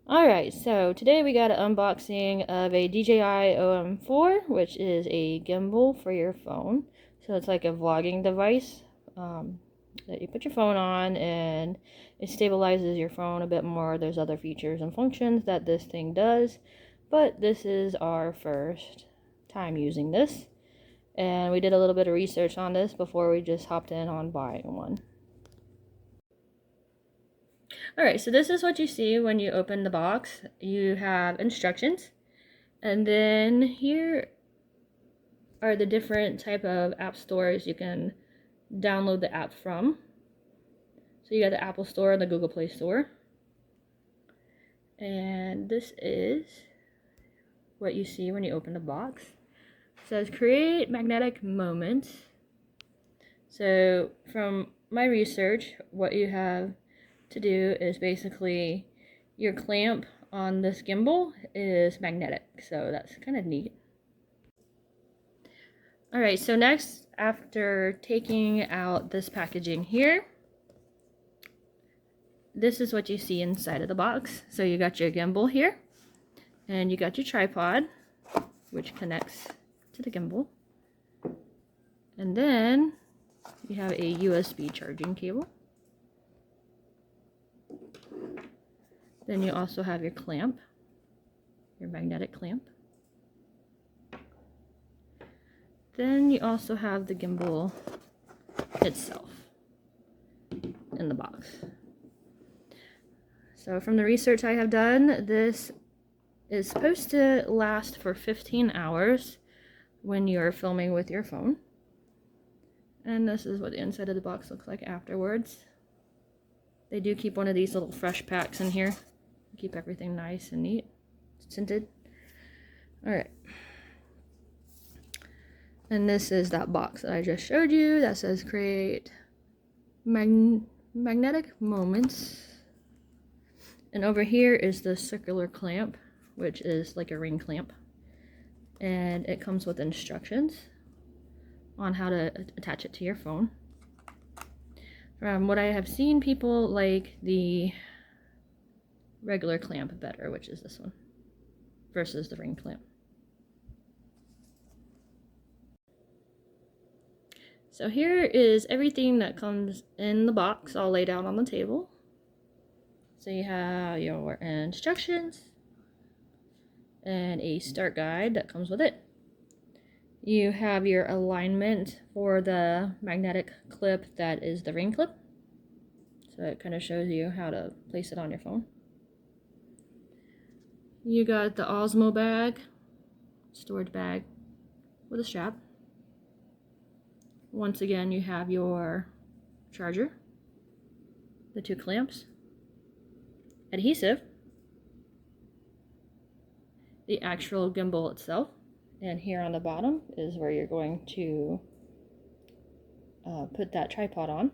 Alright, so today we got an unboxing of a DJI OM4, which is a gimbal for your phone. So it's like a vlogging device that you put your phone on, and it stabilizes your phone a bit more. There's other features and functions that this thing does, but this is our first time using this. And we did a little bit of research on this before we just hopped in on buying one. Alright, so this is what you see when you open the box. You have instructions, and then here are the different type of app stores you can download the app from. So you got the Apple Store and the Google Play Store. And this is what you see when you open the box. It says create magnetic moments. So from my research, what you have to do is basically your clamp on this gimbal is magnetic, so that's kind of neat. Alright, so next, after taking out this packaging here, this is what you see inside of the box. So you got your gimbal here, and you got your tripod, which connects to the gimbal, and then you have a USB charging cable. Then you also have your clamp, your magnetic clamp. Then you also have the gimbal itself in the box. So from the research I have done, this is supposed to last for 15 hours when you're filming with your phone. And this is what the inside of the box looks like afterwards. They do keep one of these little fresh packs in here. Keep everything nice and neat, scented. Alright. And this is that box that I just showed you that says create magnetic moments. And over here is the circular clamp, which is like a ring clamp. And it comes with instructions on how to attach it to your phone. From what I have seen, people like the regular clamp better, which is this one, versus the ring clamp. So here is everything that comes in the box all laid out on the table. So you have your instructions and a start guide that comes with it. You have your alignment for the magnetic clip that is the ring clip. So it kind of shows you how to place it on your phone. You got the Osmo bag, storage bag with a strap. Once again, you have your charger, the two clamps, adhesive, the actual gimbal itself, and here on the bottom is where you're going to put that tripod on.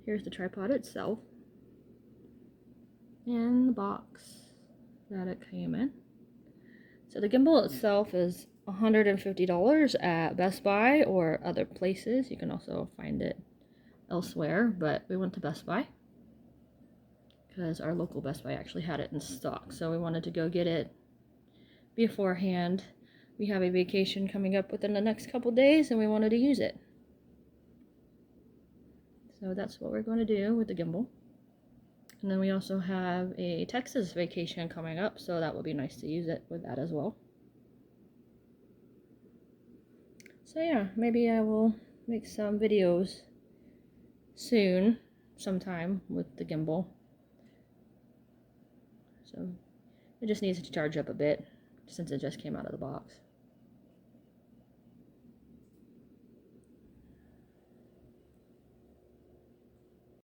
Here's the tripod itself, and the box that it came in. So the gimbal itself is $150 at Best Buy or other places. You can also find it elsewhere, but we went to Best Buy because our local Best Buy actually had it in stock, so we wanted to go get it beforehand. We have a vacation coming up within the next couple days, and we wanted to use it. So that's what we're going to do with the gimbal. And then we also have a Texas vacation coming up, so that will be nice to use it with that as well. So yeah, maybe I will make some videos soon, sometime, with the gimbal. So it just needs to charge up a bit since it just came out of the box.